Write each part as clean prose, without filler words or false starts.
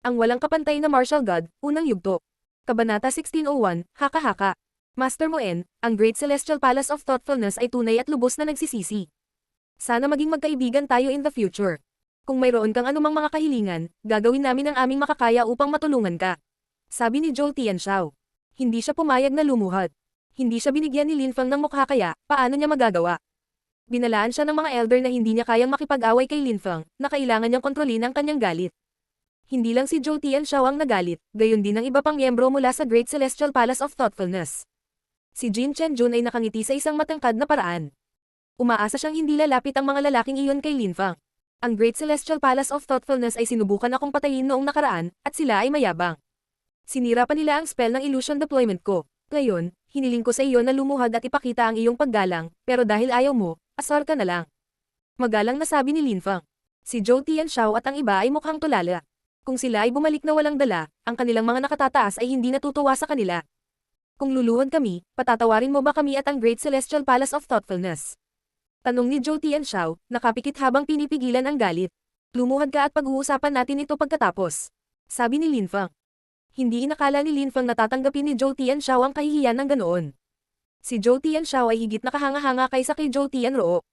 Ang walang kapantay na martial god, unang yugto. Kabanata 1601, Haka-haka. Master Moen, ang Great Celestial Palace of Thoughtfulness ay tunay at lubos na nagsisisi. Sana maging magkaibigan tayo in the future. Kung mayroon kang anumang mga kahilingan, gagawin namin ang aming makakaya upang matulungan ka. Sabi ni Zhou Tianxiao. Hindi siya pumayag na lumuhad. Hindi siya binigyan ni Lin Feng ng mukha kaya, paano niya magagawa? Binalaan siya ng mga elder na hindi niya kayang makipag-away kay Lin Feng, na kailangan niyang kontrolin ang kanyang galit. Hindi lang si Zhou Tianxiao ang nagalit, gayon din ang iba pang miyembro mula sa Great Celestial Palace of Thoughtfulness. Si Jin Chenjun ay nakangiti sa isang matangkad na paraan. Umaasa siyang hindi lalapit ang mga lalaking iyon kay Lin Feng. Ang Great Celestial Palace of Thoughtfulness ay sinubukan akong patayin noong nakaraan, at sila ay mayabang. Sinira pa nila ang spell ng illusion deployment ko. Ngayon, hiniling ko sa iyo na lumuhad at ipakita ang iyong paggalang, pero dahil ayaw mo, asar ka na lang. Magalang na sabi ni Lin Feng. Si Zhou Tianxiao at ang iba ay mukhang tulala. Kung sila ay bumalik na walang dala, ang kanilang mga nakatataas ay hindi natutuwa sa kanila. Kung luluhod kami, patatawarin mo ba kami at ang Great Celestial Palace of Thoughtfulness? Tanong ni Zhou Tianxiao, nakapikit habang pinipigilan ang galit. Lumuhad ka at pag-uusapan natin ito pagkatapos. Sabi ni Lin Feng. Hindi inakala ni Lin Feng na tatanggapin ni Zhou Tianxiao ang kahihiyan ng ganoon. Si Zhou Tianxiao ay higit na kahanga-hanga kaysa kay Zhou Tianrou.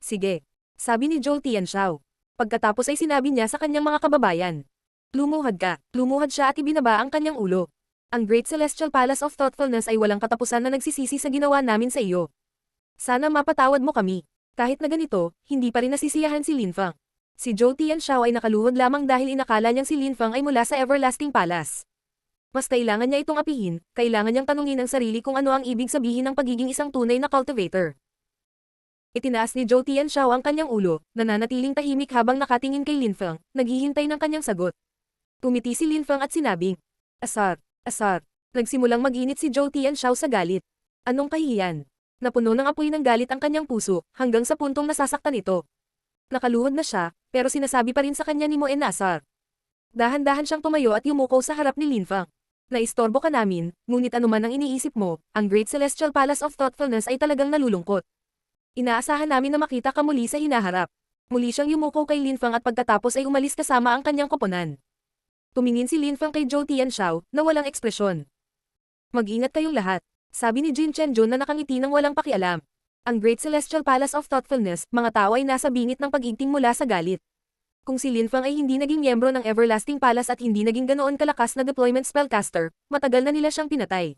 Sige. Sabi ni Zhou Tianxiao. Pagkatapos ay sinabi niya sa kanyang mga kababayan. Lumuhad ka. Lumuhad siya at ibinaba ang kanyang ulo. Ang Great Celestial Palace of Thoughtfulness ay walang katapusan na nagsisisi sa ginawa namin sa iyo. Sana mapatawad mo kami. Kahit na ganito, hindi pa rin nasisiyahan si Lin Feng. Si Zhou Tianxiao ay nakaluhod lamang dahil inakala niyang si Lin Feng ay mula sa Everlasting Palace. Mas kailangan niya itong apihin, kailangan niyang tanungin ang sarili kung ano ang ibig sabihin ng pagiging isang tunay na cultivator. Itinaas ni Zhou Tianxiao ang kanyang ulo, nananatiling tahimik habang nakatingin kay Lin Feng, naghihintay ng kanyang sagot. Tumiti si Lin Feng at sinabing, asar, asar. Nagsimulang mag-init si Zhou Tianxiao sa galit. Anong kahihiyan? Napuno ng apoy ng galit ang kanyang puso, hanggang sa puntong nasasaktan ito. Nakaluhod na siya, pero sinasabi pa rin sa kanya ni Moen na asar. Dahan-dahan siyang tumayo at yumuko sa harap ni Lin Feng. Naistorbo ka namin, ngunit anuman ang iniisip mo, ang Great Celestial Palace of Thoughtfulness ay talagang nalulungkot. Inaasahan namin na makita ka muli sa hinaharap. Muli siyang yumuko kay Lin Feng at pagkatapos ay umalis kasama ang kanyang koponan. Tumingin si Lin Feng kay Zhou Tianxiao, na walang ekspresyon. Mag-ingat kayong lahat, sabi ni Jin Chenjun na nakangiti ng walang pakialam. Ang Great Celestial Palace of Thoughtfulness, mga tao ay nasa bingit ng pag-igting mula sa galit. Kung si Lin Feng ay hindi naging miyembro ng Everlasting Palace at hindi naging ganoon kalakas na deployment spellcaster, matagal na nila siyang pinatay.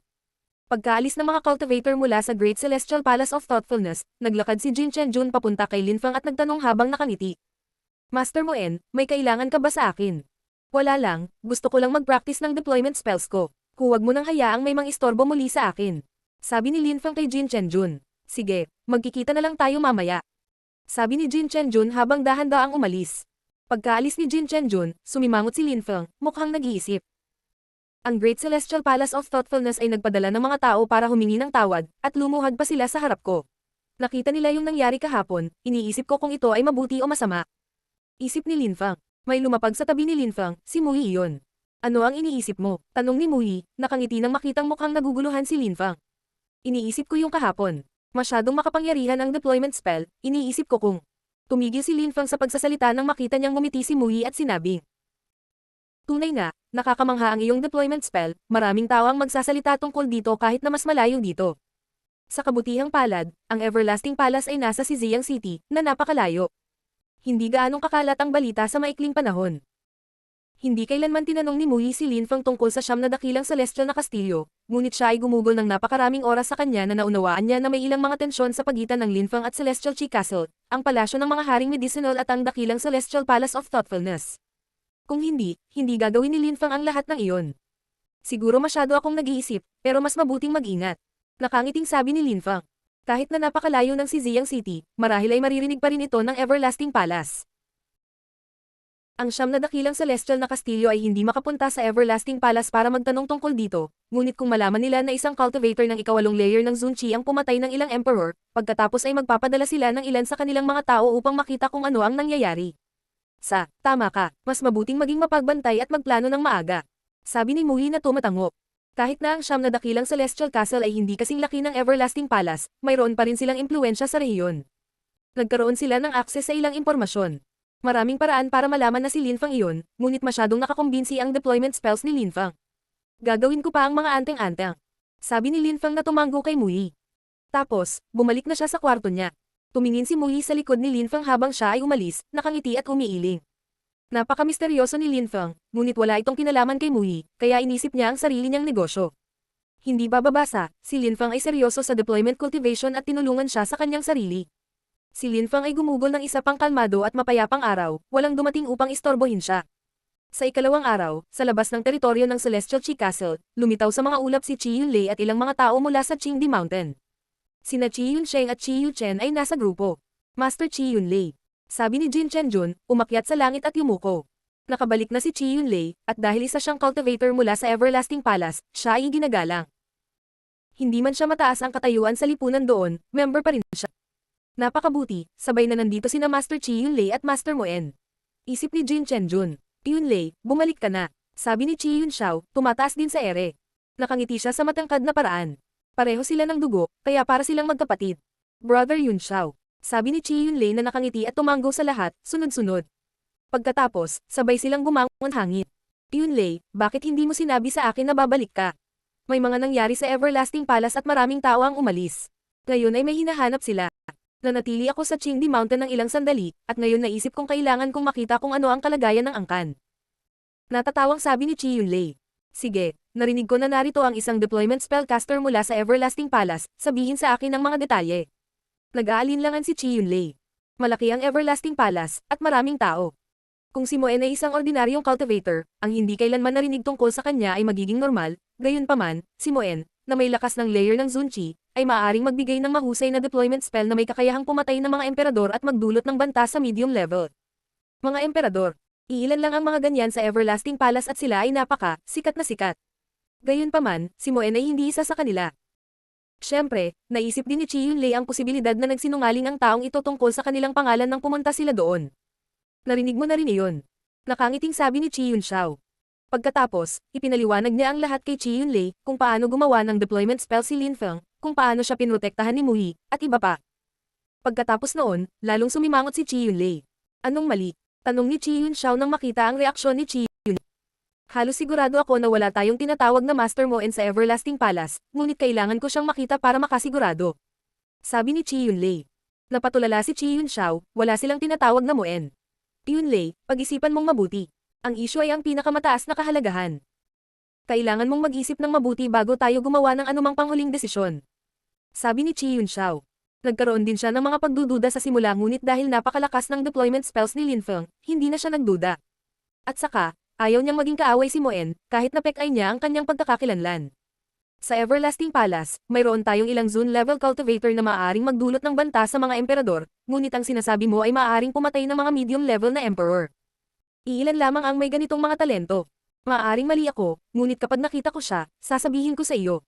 Pagkaalis ng mga cultivator mula sa Great Celestial Palace of Thoughtfulness, naglakad si Jin Chenjun papunta kay Lin Feng at nagtanong habang nakangiti. Master Moen, may kailangan ka ba sa akin? Wala lang, gusto ko lang mag-practice ng deployment spells ko. Huwag mo nang hayaang may mang-istorbo muli sa akin. Sabi ni Lin Feng kay Jin Chenjun. Sige, magkikita na lang tayo mamaya. Sabi ni Jin Chenjun habang dahan-daang umalis. Pagkaalis ni Jin Chenjun, sumimangot si Lin Feng, mukhang nag-iisip. Ang Great Celestial Palace of Thoughtfulness ay nagpadala ng mga tao para humingi ng tawad, at lumuhad pa sila sa harap ko. Nakita nila yung nangyari kahapon, iniisip ko kung ito ay mabuti o masama. Isip ni Lin Feng. May lumapag sa tabi ni Lin Feng, si Mui iyon. Ano ang iniisip mo? Tanong ni Mui, nakangiti nang makitang mukhang naguguluhan si Lin Feng. Iniisip ko yung kahapon. Masyadong makapangyarihan ang deployment spell, iniisip ko kung. Tumigil si Lin Feng sa pagsasalita nang makita niyang ngumiti si Mui at sinabi. Tunay nga, nakakamangha ang iyong deployment spell, maraming tao ang magsasalita tungkol dito kahit na mas malayo dito. Sa kabutihang palad, ang Everlasting Palace ay nasa Ziyang City, na napakalayo. Hindi gaanong kakalat ang balita sa maikling panahon. Hindi kailanman tinanong ni Mui si Lin Feng tungkol sa siyam na dakilang celestial na kastilyo, ngunit siya ay gumugol ng napakaraming oras sa kanya na naunawaan niya na may ilang mga tensyon sa pagitan ng Lin Feng at Celestial Chi Castle, ang palasyo ng mga haring medicinal at ang dakilang Celestial Palace of Thoughtfulness. Kung hindi gagawin ni Lin Feng ang lahat ng iyon. Siguro masyado akong nag-iisip, pero mas mabuting mag-ingat. Nakangiting sabi ni Lin Feng. Kahit na napakalayo ng Ziyang City, marahil ay maririnig pa rin ito ng Everlasting Palace. Ang siyam na dakilang celestial na kastilyo ay hindi makapunta sa Everlasting Palace para magtanong tungkol dito, ngunit kung malaman nila na isang cultivator ng ikawalong layer ng Zunchi ang pumatay ng ilang emperor, pagkatapos ay magpapadala sila ng ilan sa kanilang mga tao upang makita kung ano ang nangyayari. Tama ka, mas mabuting maging mapagbantay at magplano ng maaga. Sabi ni Mui na tumatango. Kahit na ang siyam na dakilang celestial castle ay hindi kasing laki ng Everlasting Palace, mayroon pa rin silang impluensya sa rehiyon. Nagkaroon sila ng akses sa ilang impormasyon. Maraming paraan para malaman na si Linfang iyon, ngunit masyadong nakakumbinsi ang deployment spells ni Linfang. Gagawin ko pa ang mga anteng-anteng. Sabi ni Linfang na tumanggo kay Muyi. Tapos, bumalik na siya sa kwarto niya. Tumingin si Muyi sa likod ni Linfang habang siya ay umalis, nakangiti at umiiling. Napaka-misteryoso ni Linfang, ngunit wala itong kinalaman kay Muyi, kaya inisip niya ang sarili niyang negosyo. Hindi bababasa, si Linfang ay seryoso sa deployment cultivation at tinulungan siya sa kanyang sarili. Si Linfang ay gumugol ng isa pang kalmado at mapayapang araw, walang dumating upang istorbohin siya. Sa ikalawang araw, sa labas ng teritoryo ng Celestial Chi Castle, lumitaw sa mga ulap si Chi Yunlei at ilang mga tao mula sa Qingdi Mountain. Sina Chi Yunsheng at Chi Yuchen ay nasa grupo. Master Chi Yunlei. Sabi ni Jin Chenjun, umakyat sa langit at yumuko. Nakabalik na si Chi Yunlei, at dahil isa siyang cultivator mula sa Everlasting Palace, siya ay ginagalang. Hindi man siya mataas ang katayuan sa lipunan doon, member pa rin siya. Napakabuti, sabay na nandito sina Master Chi Yunlei at Master Moen. Isip ni Jin Chenjun. Yunlei, bumalik ka na. Sabi ni Chi Yunxiao, tumataas din sa ere. Nakangiti siya sa matangkad na paraan. Pareho sila ng dugo, kaya para silang magkapatid. Brother Yunxiao. Sabi ni Chi Yunlei na nakangiti at tumanggo sa lahat, sunod-sunod. Pagkatapos, sabay silang bumangon hangin. Yunlei, bakit hindi mo sinabi sa akin na babalik ka? May mga nangyari sa Everlasting Palace at maraming tao ang umalis. Ngayon ay may hinahanap sila. Nanatili ako sa Qingdi Mountain ng ilang sandali, at ngayon naisip kong kailangan kong makita kung ano ang kalagayan ng angkan. Natatawang sabi ni Chi Yunlei. Sige, narinig ko na narito ang isang deployment spellcaster mula sa Everlasting Palace, sabihin sa akin ang mga detalye. Nag-aalinlangan si Chi Yunlei. Malaki ang Everlasting Palace, at maraming tao. Kung si Moen ay isang ordinaryong cultivator, ang hindi kailanman narinig tungkol sa kanya ay magiging normal, gayunpaman, si Moen, na may lakas ng layer ng Zunqi, ay maaaring magbigay ng mahusay na deployment spell na may kakayahang pumatay ng mga emperador at magdulot ng banta sa medium level. Mga emperador. Iilan lang ang mga ganyan sa Everlasting Palace at sila ay sikat na sikat. Gayunpaman, si Moen ay hindi isa sa kanila. Siyempre, naisip din ni Chi Yunlei ang posibilidad na nagsinungaling ang taong ito tungkol sa kanilang pangalan nang pumunta sila doon. Narinig mo na rin iyon. Nakangiting sabi ni Chi Yunxiao. Pagkatapos, ipinaliwanag niya ang lahat kay Chi Yunlei kung paano gumawa ng deployment spell si Linfeng, kung paano siya pinrotektahan ni Muyi, at iba pa. Pagkatapos noon, lalong sumimangot si Chi Yunlei. Anong mali? Tanong ni Chi Yunxiao nang makita ang reaksyon ni Chi Yunlei. Halos sigurado ako na wala tayong tinatawag na Master Moen sa Everlasting Palace, ngunit kailangan ko siyang makita para makasigurado. Sabi ni Chi Yunlei. Napatulala si Chi Yunxiao, wala silang tinatawag na Moen. Yunlei, pag-isipan mong mabuti. Ang issue ay ang pinakamataas na kahalagahan. Kailangan mong mag-isip ng mabuti bago tayo gumawa ng anumang panghuling desisyon. Sabi ni Chi Yunxiao. Nagkaroon din siya ng mga pagdududa sa simula ngunit dahil napakalakas ng deployment spells ni Linfeng, hindi na siya nagduda. At saka, ayaw niyang maging kaaway si Moen, kahit napek-ay niya ang kanyang pagkakakilanlan. Sa Everlasting Palace, mayroon tayong ilang Zone level cultivator na maaaring magdulot ng banta sa mga emperador, ngunit ang sinasabi mo ay maaaring pumatay ng mga medium level na emperor. Iilan lamang ang may ganitong mga talento. Maaaring mali ako, ngunit kapag nakita ko siya, sasabihin ko sa iyo.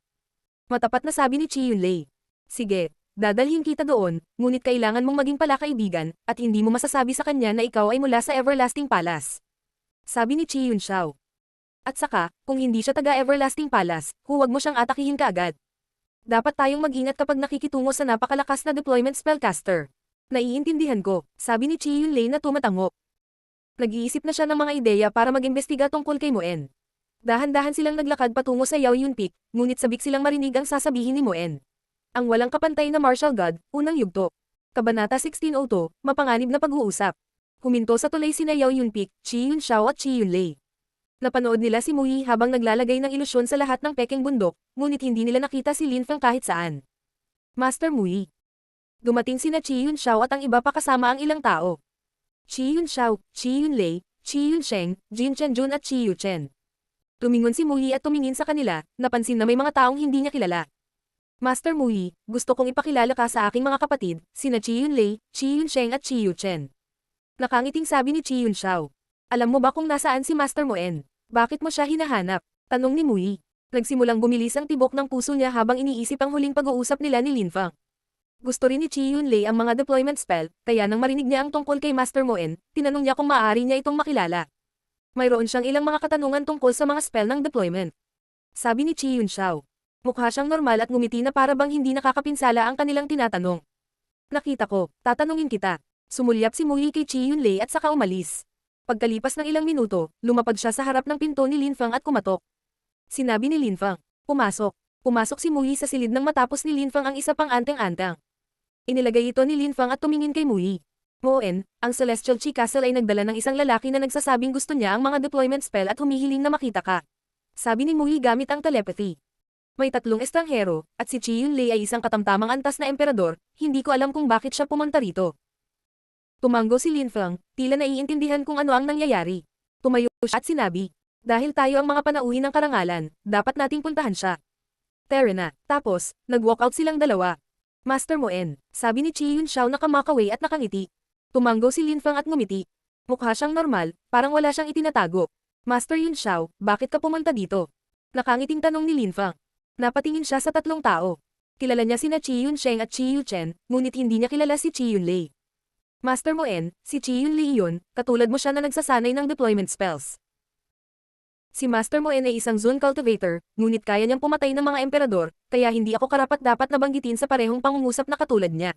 Matapat na sabi ni Chi Yunlei. Sige, dadalhin kita doon, ngunit kailangan mong maging palakaibigan, at hindi mo masasabi sa kanya na ikaw ay mula sa Everlasting Palace. Sabi ni Chi Yunxiao. At saka, kung hindi siya taga-Everlasting Palace, huwag mo siyang atakihin kaagad. Dapat tayong mag-ingat kapag nakikitungo sa napakalakas na deployment spellcaster. Naiintindihan ko, sabi ni Chi Yunlei na tumatango. Nag-iisip na siya ng mga ideya para mag-imbestiga tungkol kay Moen. Dahan-dahan silang naglakad patungo sa Yao Yun Peak, ngunit sabik silang marinig ang sasabihin ni Moen. Ang walang kapantay na martial god, unang yugto. Kabanata 1602, mapanganib na pag-uusap. Huminto sa tulay sina Yao Yun Peak, Chi Yunxiao at Chi Yunlei. Napanood nila si Muyi habang naglalagay ng ilusyon sa lahat ng pekeng bundok, ngunit hindi nila nakita si Linfeng kahit saan. Master Muyi. Dumating sina Chi Yunxiao at ang iba pa kasama ang ilang tao. Chi Yunxiao, Chi Yunlei, Chi Yunsheng, Jin Chenjun at Chi Yuchen. Tumingon si Muyi at tumingin sa kanila, napansin na may mga taong hindi niya kilala. Master Muyi, gusto kong ipakilala ka sa aking mga kapatid, sina Chi Yunlei, Chi Yunsheng at Chi Yuchen. Nakangiting sabi ni Chi Yunxiao. Alam mo ba kung nasaan si Master Moen? Bakit mo siya hinahanap? Tanong ni Muyi. Nagsimulang bumilis ang tibok ng puso niya habang iniisip ang huling pag-uusap nila ni Linfeng. Gusto rin ni Chi Yunlei ang mga deployment spell, kaya nang marinig niya ang tungkol kay Master Moen, tinanong niya kung maaari niya itong makilala. Mayroon siyang ilang mga katanungan tungkol sa mga spell ng deployment. Sabi ni Chi Yunxiao. Mukha siyang normal at ngumiti na para bang hindi nakakapinsala ang kanilang tinatanong. Nakita ko, tatanungin kita. Sumulyap si Muyi kay Chi Yunlei at saka umalis. Pagkalipas ng ilang minuto, lumapag siya sa harap ng pinto ni Linfang at kumatok. Sinabi ni Linfang, pumasok. Pumasok si Muyi sa silid nang matapos ni Linfang ang isa pang anteng-anteng. Inilagay ito ni Linfang at tumingin kay Muyi. Moen, ang Celestial Chi Castle ay nagdala ng isang lalaki na nagsasabing gusto niya ang mga deployment spell at humihiling na makita ka. Sabi ni Muyi gamit ang telepathy. May 3 estranghero, at si Chi Yunlei ay isang katamtamang antas na emperador, hindi ko alam kung bakit siya pumunta rito. Tumango si Linfang, tila naiintindihan kung ano ang nangyayari. Tumayo siya at sinabi, dahil tayo ang mga panauhin ng karangalan, dapat nating puntahan siya. Tara na. Tapos, nag-walkout silang dalawa. Master Moen, sabi ni Chi Yunxiao na kamakaway at nakangiti. Tumango si Linfang at ngumiti. Mukha siyang normal, parang wala siyang itinatago. Master Yunxiao, bakit ka pumunta dito? Nakangiting tanong ni Linfang. Napatingin siya sa 3 tao. Kilala niya sina Chi Yunsheng at Chi Yuchen, ngunit hindi niya kilala si Chi Yunlei. Master Moen, si Chi Yunlei iyon, katulad mo siya na nagsasanay ng deployment spells. Si Master Moen ay isang Zone Cultivator, ngunit kaya niyang pumatay ng mga emperador, kaya hindi ako karapat-dapat na banggitin sa parehong pangungusap na katulad niya.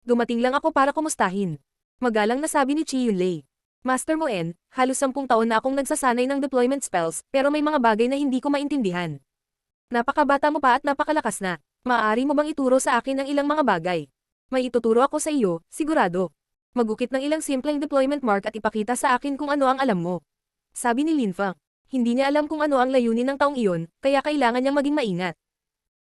Dumating lang ako para kumustahin. Magalang na sabi ni Chi Yunlei. Master Moen, halos 10 taon na akong nagsasanay ng deployment spells, pero may mga bagay na hindi ko maintindihan. Napakabata mo pa at napakalakas na. Maaari mo bang ituro sa akin ang ilang mga bagay? May ituturo ako sa iyo, sigurado. Magukit ng ilang simpleng deployment mark at ipakita sa akin kung ano ang alam mo. Sabi ni Linfang. Hindi niya alam kung ano ang layunin ng taong iyon, kaya kailangan niyang maging maingat.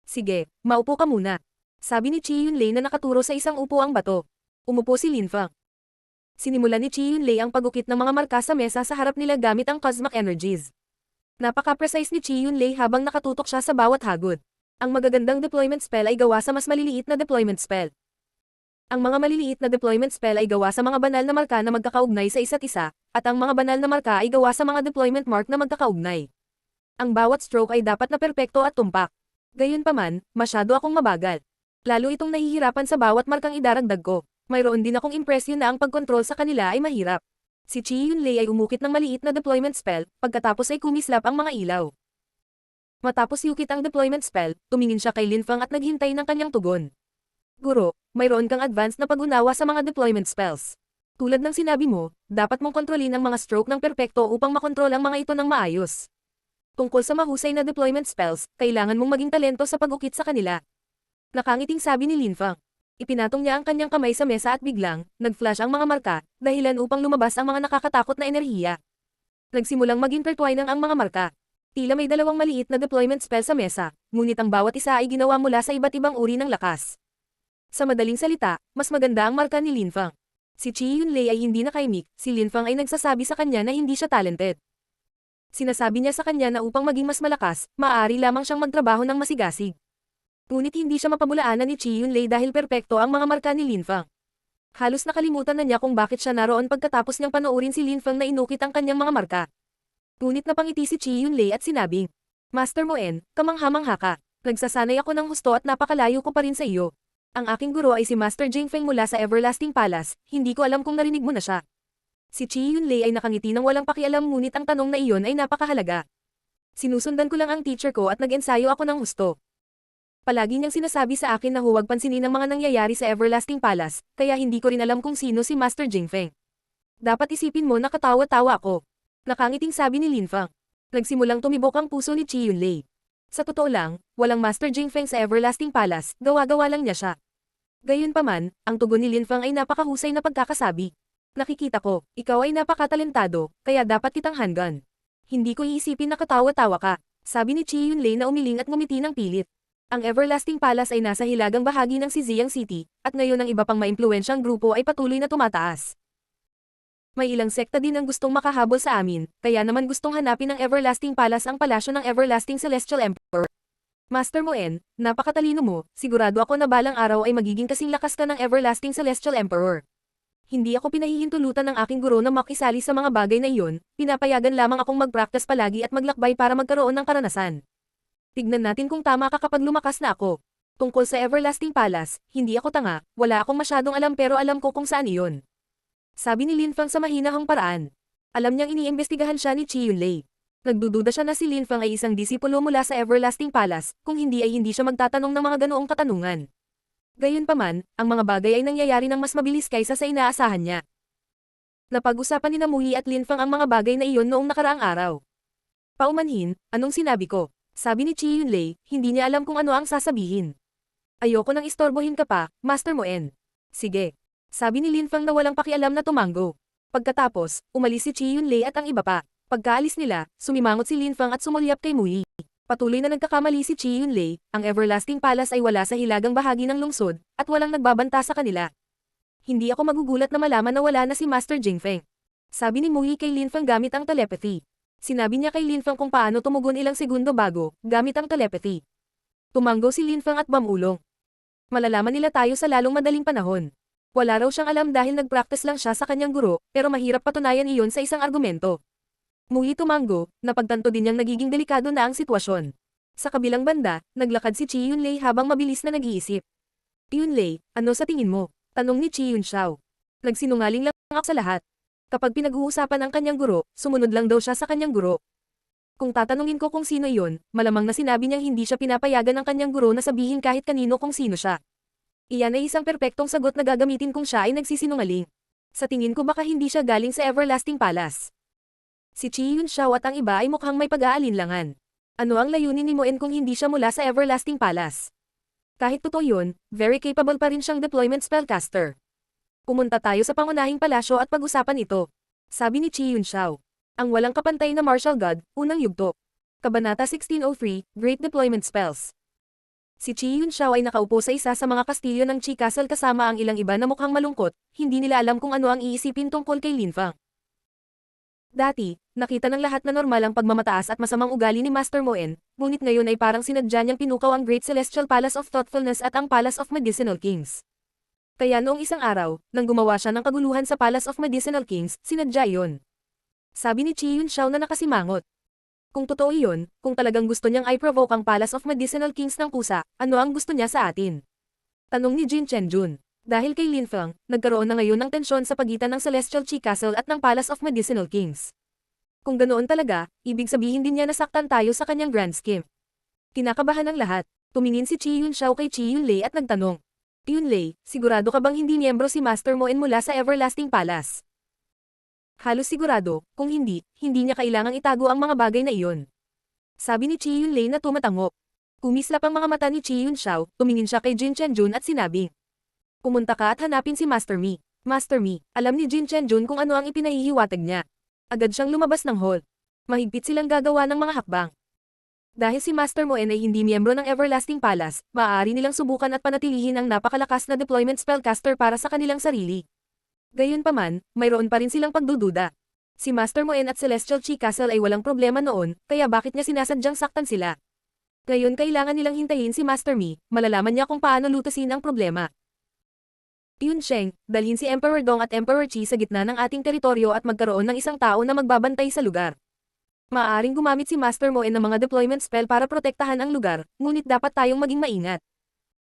Sige, maupo ka muna. Sabi ni Chi Yunlei na nakaturo sa isang upuang bato. Umupo si Linfang. Sinimulan ni Chi Yunlei ang pagukit ng mga marka sa mesa sa harap nila gamit ang cosmic energies. Napaka-precise ni Chi Yunlei habang nakatutok siya sa bawat hagod. Ang magagandang deployment spell ay gawa sa mas maliliit na deployment spell. Ang mga maliliit na deployment spell ay gawa sa mga banal na marka na magkakaugnay sa isa't isa, at ang mga banal na marka ay gawa sa mga deployment mark na magkakaugnay. Ang bawat stroke ay dapat na perpekto at tumpak. Gayunpaman, masyado akong mabagal. Lalo itong nahihirapan sa bawat markang idaragdag ko. Mayroon din akong impresyon na ang pagkontrol sa kanila ay mahirap. Si Chi Yunlei ay umukit ng maliit na deployment spell, pagkatapos ay kumislap ang mga ilaw. Matapos yukit ang deployment spell, tumingin siya kay Linfang at naghintay ng kanyang tugon. Guro, mayroon kang advanced na pag-unawa sa mga deployment spells. Tulad ng sinabi mo, dapat mong kontrolin ang mga stroke ng perpekto upang makontrol ang mga ito ng maayos. Tungkol sa mahusay na deployment spells, kailangan mong maging talento sa pag-ukit sa kanila. Nakangiting sabi ni Linfang. Ipinatong niya ang kanyang kamay sa mesa at biglang, nag-flash ang mga marka, dahilan upang lumabas ang mga nakakatakot na enerhiya. Nagsimulang mag-intertwine ang mga marka. Tila may 2 maliit na deployment spell sa mesa, ngunit ang bawat isa ay ginawa mula sa iba't ibang uri ng lakas. Sa madaling salita, mas maganda ang marka ni Linfang. Si Chi Yunlei ay hindi nakaimik, si Linfang ay nagsasabi sa kanya na hindi siya talented. Sinasabi niya sa kanya na upang maging mas malakas, maaari lamang siyang magtrabaho ng masigasig. Ngunit hindi siya mapabulaanan ni Chi Yunlei dahil perpekto ang mga marka ni Linfang. Halos nakalimutan na niya kung bakit siya naroon pagkatapos niyang panoorin si Linfang na inukit ang kanyang mga marka. Ngunit napangiti si Chi Yunlei at sinabing, Master Moen, kamangha-mangha ka. Nagsasanay ako ng husto at napakalayo ko pa rin sa iyo. Ang aking guro ay si Master Jingfeng mula sa Everlasting Palace, hindi ko alam kung narinig mo na siya. Si Chi Yunlei ay nakangiti ng walang pakialam ngunit ang tanong na iyon ay napakahalaga. Sinusundan ko lang ang teacher ko at nag-ensayo ako ng husto. Palagi niyang sinasabi sa akin na huwag pansinin ang mga nangyayari sa Everlasting Palace, kaya hindi ko rin alam kung sino si Master Jingfeng. Dapat isipin mo na katawa-tawa ako. Nakangiting sabi ni Linfang. Nagsimulang tumibok ang puso ni Chi Yunlei. Sa totoo lang, walang Master Jingfeng sa Everlasting Palace, gawa-gawa lang niya siya. Gayunpaman, ang tugon ni Linfang ay napakahusay na pagkakasabi. Nakikita ko, ikaw ay napakatalentado, kaya dapat kitang handgan. Hindi ko iisipin na katawa-tawa ka, sabi ni Chi Yunlei na umiling at ngumiti ng pilit. Ang Everlasting Palace ay nasa hilagang bahagi ng Xizang City, at ngayon ang iba pang maimpluwensyang grupo ay patuloy na tumataas. May ilang sekta din ang gustong makahabol sa amin, kaya naman gustong hanapin ng Everlasting Palace ang palasyo ng Everlasting Celestial Emperor. Master Moen, napakatalino mo, sigurado ako na balang araw ay magiging kasing lakas ka ng Everlasting Celestial Emperor. Hindi ako pinahihintulutan ng aking guro na makisali sa mga bagay na iyon, pinapayagan lamang akong mag-practice palagi at maglakbay para magkaroon ng karanasan. Tignan natin kung tama ka kapag lumakas na ako. Tungkol sa Everlasting Palace, hindi ako tanga, wala akong masyadong alam pero alam ko kung saan iyon. Sabi ni Linfang sa mahinahang paraan. Alam niyang iniimbestigahan siya ni Chi Yunlei. Nagdududa siya na si Linfang ay isang disipulo mula sa Everlasting Palace, kung hindi ay hindi siya magtatanong ng mga ganoong katanungan. Gayunpaman, ang mga bagay ay nangyayari ng mas mabilis kaysa sa inaasahan niya. Napag-usapan ni Mui at Linfang ang mga bagay na iyon noong nakaraang araw. Paumanhin, anong sinabi ko? Sabi ni Chi Yunlei, hindi niya alam kung ano ang sasabihin. Ayoko nang istorbohin ka pa, Master Moen. Sige. Sabi ni Linfang na walang pakialam na tumango. Pagkatapos, umalis si Chi Yunlei at ang iba pa. Pagkaalis nila, sumimangot si Linfang at sumulyap kay Mui. Patuloy na nagkakamali si Chi Yunlei, ang Everlasting Palace ay wala sa hilagang bahagi ng lungsod, at walang nagbabanta sa kanila. Hindi ako magugulat na malaman na wala na si Master Jingfeng. Sabi ni Mui kay Linfang gamit ang telepathy. Sinabi niya kay Linfang kung paano tumugon ilang segundo bago, gamit ang telepathy. Tumango si Linfang at bamulong. Malalaman nila tayo sa lalong madaling panahon. Wala raw siyang alam dahil nag-practice lang siya sa kanyang guro, pero mahirap patunayan iyon sa isang argumento. Mui tumango, napagtanto din niyang nagiging delikado na ang sitwasyon. Sa kabilang banda, naglakad si Chi Yunlei habang mabilis na nag-iisip. Yunlei, ano sa tingin mo? Tanong ni Chi Yunxiao. Nagsinungaling lang ako sa lahat. Kapag pinag-uusapan ang kanyang guro, sumunod lang daw siya sa kanyang guro. Kung tatanungin ko kung sino iyon, malamang na sinabi niyang hindi siya pinapayagan ng kanyang guro na sabihin kahit kanino kung sino siya. Iyan ay isang perpektong sagot na gagamitin kung siya ay nagsisinungaling. Sa tingin ko baka hindi siya galing sa Everlasting Palace. Si Chi Yunxiao at ang iba ay mukhang may pag-aalinlangan. Ano ang layunin ni Moen kung hindi siya mula sa Everlasting Palace? Kahit totoo yun, very capable pa rin siyang deployment spellcaster. Pumunta tayo sa pangunahing palasyo at pag-usapan ito. Sabi ni Chi Yunxiao. Ang walang kapantay na martial god, unang yugto. Kabanata 1603, Great Deployment Spells. Si Chi Yunxiao ay nakaupo sa isa sa mga kastilyo ng Chi Castle kasama ang ilang iba na mukhang malungkot, hindi nila alam kung ano ang iisipin tungkol kay Linfang. Dati, nakita ng lahat na normal ang pagmamataas at masamang ugali ni Master Moen, ngunit ngayon ay parang sinadya niyang pinukaw ang Great Celestial Palace of Thoughtfulness at ang Palace of Medicinal Kings. Kaya noong isang araw, nang gumawa siya ng kaguluhan sa Palace of Medicinal Kings, sinadya iyon. Sabi ni Chi Yunxiao na nakasimangot. Kung totoo iyon, kung talagang gusto niyang i-provoke ang Palace of Medicinal Kings ng kusa, ano ang gusto niya sa atin? Tanong ni Jin Chenjun. Dahil kay Linfang, nagkaroon na ngayon ng tensyon sa pagitan ng Celestial Chi Castle at ng Palace of Medicinal Kings. Kung ganoon talaga, ibig sabihin din niya nasaktan tayo sa kanyang grand scheme. Kinakabahan ng lahat. Tumingin si Chi Yunxiao kay Chi Yunlei at nagtanong. Yunlei, sigurado ka bang hindi miyembro si Master Moen mula sa Everlasting Palace? Halos sigurado, kung hindi, hindi niya kailangang itago ang mga bagay na iyon. Sabi ni Chi Yunlei na tumatangok. Kumislap ang mga mata ni Chi Yunxiao, tumingin siya kay Jin Chenjun at sinabi. Pumunta ka at hanapin si Master Mi. Master Mi, alam ni Jin Chenjun kung ano ang ipinahihiwatig niya. Agad siyang lumabas ng hall. Mahigpit silang gagawa ng mga hakbang. Dahil si Master Moen ay hindi miyembro ng Everlasting Palace, maaari nilang subukan at panatilihin ang napakalakas na deployment spellcaster para sa kanilang sarili. Gayunpaman, mayroon pa rin silang pagdududa. Si Master Moen at Celestial Chi Castle ay walang problema noon, kaya bakit niya sinasadyang saktan sila? Ngayon kailangan nilang hintayin si Master Mi, malalaman niya kung paano lutasin ang problema. Yun Sheng, dalhin si Emperor Dong at Emperor Qi sa gitna ng ating teritoryo at magkaroon ng isang tao na magbabantay sa lugar. Maaaring gumamit si Master Moen ng mga deployment spell para protektahan ang lugar, ngunit dapat tayong maging maingat.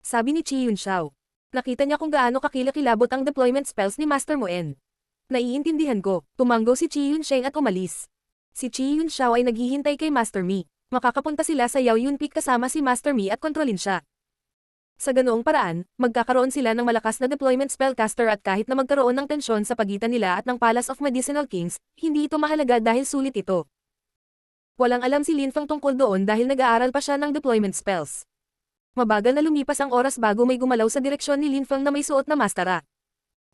Sabi ni Chi Yunxiao. Nakita niya kung gaano kakilakilabot ang deployment spells ni Master Moen. Naiintindihan ko, tumango si Chi Yunsheng at umalis. Si Chi Yunxiao ay naghihintay kay Master Mi. Makakapunta sila sa Yao Yun Peak kasama si Master Mi at kontrolin siya. Sa ganoong paraan, magkakaroon sila ng malakas na deployment spellcaster at kahit na magkaroon ng tensyon sa pagitan nila at ng Palace of Medicinal Kings, hindi ito mahalaga dahil sulit ito. Walang alam si Linfang tungkol doon dahil nag-aaral pa siya ng deployment spells. Mabagal na lumipas ang oras bago may gumalaw sa direksyon ni Linfang na may suot na mastara.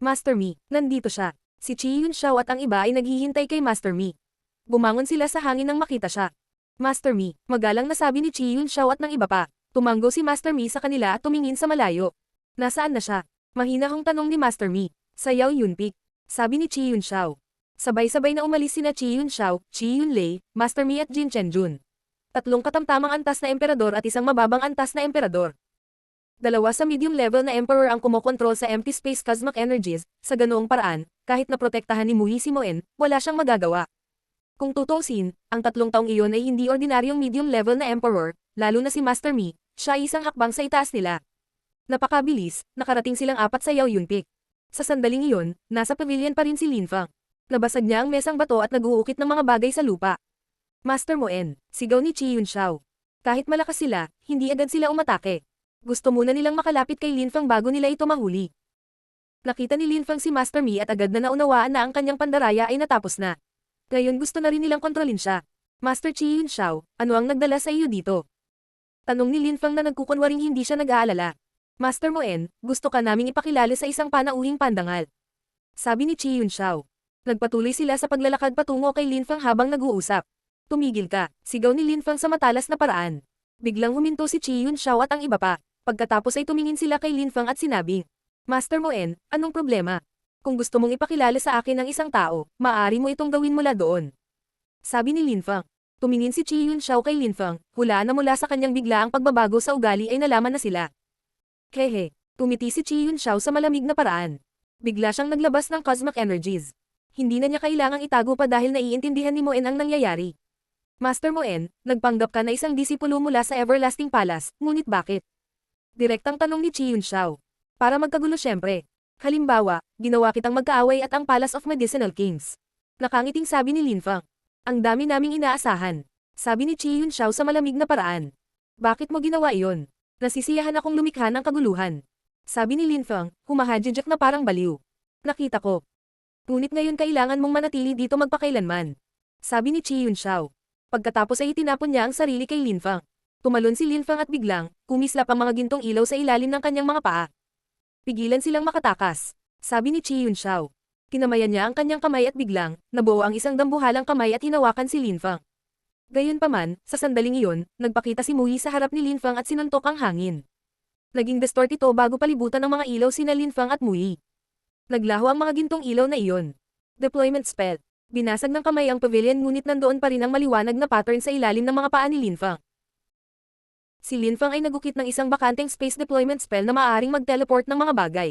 Master Mi, nandito siya. Si Chi Yunxiao at ang iba ay naghihintay kay Master Mi. Bumangon sila sa hangin nang makita siya. Master Mi, magalang na sabi ni Chi Yunxiao at ng iba pa. Tumango si Master Mi sa kanila at tumingin sa malayo. Nasaan na siya? Mahinahong tanong ni Master Mi. Sa Yao Yun Peak. Sabi ni Chi Yunxiao. Sabay-sabay na umalis sina Chi Yunxiao, Chi Yunlei, Master Mi at Jin Chenjun. Tatlong katamtamang antas na emperador at isang mababang antas na emperador. Dalawa sa medium level na emperor ang kumokontrol sa empty space cosmic energies, sa ganoong paraan, kahit na protektahan ni Mui si Moen, wala siyang magagawa. Kung tutuusin, ang tatlong taong iyon ay hindi ordinaryong medium level na emperor, lalo na si Master Mi, siya ay isang hakbang sa itaas nila. Napakabilis, nakarating silang apat sa Yao Yun Peak. Sa sandaling iyon, nasa pavilion pa rin si Linfang. Nabasag niya ang mesang bato at nag-uukit ng mga bagay sa lupa. Master Moen, sigaw ni Chi Yunxiao. Kahit malakas sila, hindi agad sila umatake. Gusto muna nilang makalapit kay Lin Feng bago nila ito mahuli. Nakita ni Lin Feng si Master Mi at agad na naunawaan na ang kanyang pandaraya ay natapos na. Ngayon gusto na rin nilang kontrolin siya. Master Qi Yunxiao, ano ang nagdala sa iyo dito? Tanong ni Lin Feng na nagkukunwaring hindi siya nag-aalala. Master Moen, gusto ka naming ipakilala sa isang panauhing pandangal. Sabi ni Qi Yunxiao. Nagpatuloy sila sa paglalakad patungo kay Lin Feng habang nag-uusap. Tumigil ka, sigaw ni Lin Feng sa matalas na paraan. Biglang huminto si Qi Yunxiao at ang iba pa. Pagkatapos ay tumingin sila kay Lin Feng at sinabi, Master Moen, anong problema? Kung gusto mong ipakilala sa akin ang isang tao, maaari mo itong gawin mula doon. Sabi ni Lin Feng. Tumingin si Qi Yunxiao kay Lin Feng, hulaan na mula sa kanyang biglaang pagbabago sa ugali ay nalaman na sila. Hehe, tumiti si Qi Yunxiao sa malamig na paraan. Bigla siyang naglabas ng cosmic energies. Hindi na niya kailangang itago pa dahil naiintindihan ni Moen ang nangyayari. Master Moen, nagpanggap ka na isang disipulo mula sa Everlasting Palace, ngunit bakit? Direktang tanong ni Qi Yunxiao. Para magkagulo syempre. Halimbawa, ginawa kitang magkaaway at ang Palace of Medicinal Kings. Nakangiting sabi ni Lin Feng. Ang dami naming inaasahan. Sabi ni Qi Yunxiao sa malamig na paraan. Bakit mo ginawa iyon? Nasisiyahan akong lumikha ng kaguluhan. Sabi ni Lin Feng, humahadjijak na parang baliw. Nakita ko. Ngunit ngayon kailangan mong manatili dito magpakailanman. Sabi ni Qi Yunxiao. Pagkatapos ay itinapon niya ang sarili kay Lin Feng. Tumalon si Lin Feng at biglang, kumislap ang mga gintong ilaw sa ilalim ng kanyang mga paa. Pigilan silang makatakas. Sabi ni Qi Yunxiao. Kinamayan niya ang kanyang kamay at biglang, nabuo ang isang dambuhalang kamay at hinawakan si Lin Feng. Gayunpaman, sa sandaling iyon, nagpakita si Mui sa harap ni Lin Feng at sinuntok ang hangin. Naging distort ito bago palibutan ng mga ilaw sina Lin Feng at Mui. Naglaho ang mga gintong ilaw na iyon. Deployment spell. Binasag ng kamay ang pavilion ngunit nandoon pa rin ang maliwanag na pattern sa ilalim ng mga paa ni Lin Feng. Si Lin Feng ay nagukit ng isang bakanteng space deployment spell na maaaring mag-teleport ng mga bagay.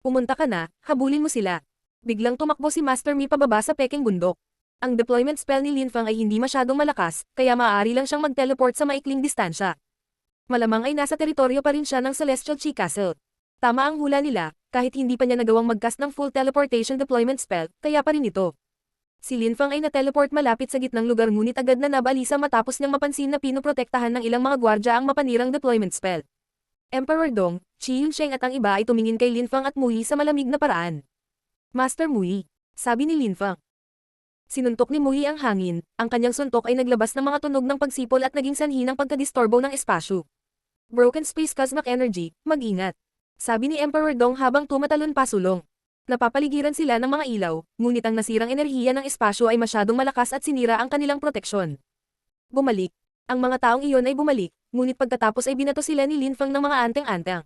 Pumunta ka na, habulin mo sila. Biglang tumakbo si Master Mi pababa sa peking bundok. Ang deployment spell ni Lin Feng ay hindi masyadong malakas, kaya maaari lang siyang mag-teleport sa maikling distansya. Malamang ay nasa teritoryo pa rin siya ng Celestial Chi Castle. Tama ang hula nila, kahit hindi pa niya nagawang mag-cast ng full teleportation deployment spell, kaya pa rin ito. Si Lin Feng ay na-teleport malapit sa gitnang lugar ngunit agad na nabalisa matapos niyang mapansin na pinoprotektahan ng ilang mga gwardya ang mapanirang deployment spell. Emperor Dong, Qi Yunsheng at ang iba ay tumingin kay Lin Feng at Mui sa malamig na paraan. Master Mui, sabi ni Lin Feng. Sinuntok ni Mui ang hangin, ang kanyang suntok ay naglabas ng mga tunog ng pagsipol at naging sanhi ng pagkadistorbo ng espasyo. Broken space cosmic energy, mag-ingat. Sabi ni Emperor Dong habang tumatalon pasulong. Napapaligiran sila ng mga ilaw, ngunit ang nasirang enerhiya ng espasyo ay masyadong malakas at sinira ang kanilang proteksyon. Bumalik. Ang mga taong iyon ay bumalik, ngunit pagkatapos ay binato sila ni Lin Feng ng mga anteng-anteng.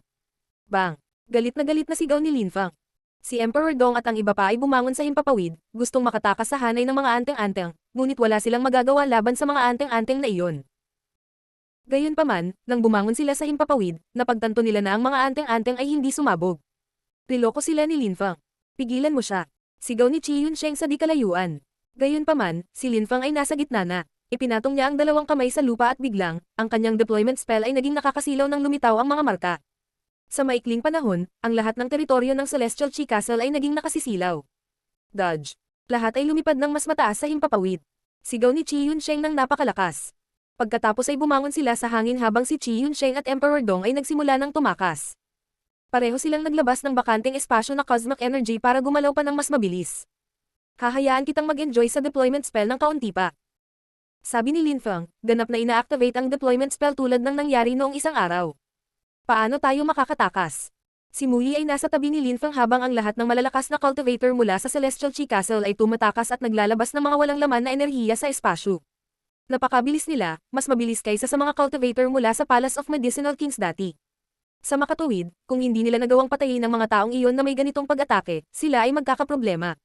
Bang! Galit na sigaw ni Lin Feng. Si Emperor Dong at ang iba pa ay bumangon sa himpapawid, gustong makatakas sa hanay ng mga anteng-anteng, ngunit wala silang magagawa laban sa mga anteng-anteng na iyon. Gayunpaman, nang bumangon sila sa himpapawid, napagtanto nila na ang mga anteng-anteng ay hindi sumabog. Niloko sila ni Lin Feng. Pigilan mo siya. Sigaw ni Qi Yunsheng sa di kalayuan. Gayunpaman, si Lin Feng ay nasa gitna na. Ipinatong niya ang dalawang kamay sa lupa at biglang, ang kanyang deployment spell ay naging nakakasilaw nang lumitaw ang mga marka. Sa maikling panahon, ang lahat ng teritoryo ng Celestial Chi Castle ay naging nakasisilaw. Dodge. Lahat ay lumipad ng mas mataas sa himpapawid. Sigaw ni Qi Yunsheng ng napakalakas. Pagkatapos ay bumangon sila sa hangin habang si Qi Yunsheng at Emperor Dong ay nagsimula ng tumakas. Pareho silang naglabas ng bakanteng espasyo na cosmic energy para gumalaw pa ng mas mabilis. Hahayaan kitang mag-enjoy sa deployment spell ng kaunti pa. Sabi ni Lin Feng, ganap na ina-activate ang deployment spell tulad ng nangyari noong isang araw. Paano tayo makakatakas? Si Mui ay nasa tabi ni Lin Feng habang ang lahat ng malalakas na cultivator mula sa Celestial Chi Castle ay tumatakas at naglalabas ng mga walang laman na enerhiya sa espasyo. Napakabilis nila, mas mabilis kaysa sa mga cultivator mula sa Palace of Medicinal Kings dati. Sa makatuwid, kung hindi nila nagawang patayin ng mga taong iyon na may ganitong pag-atake, sila ay magkakaproblema.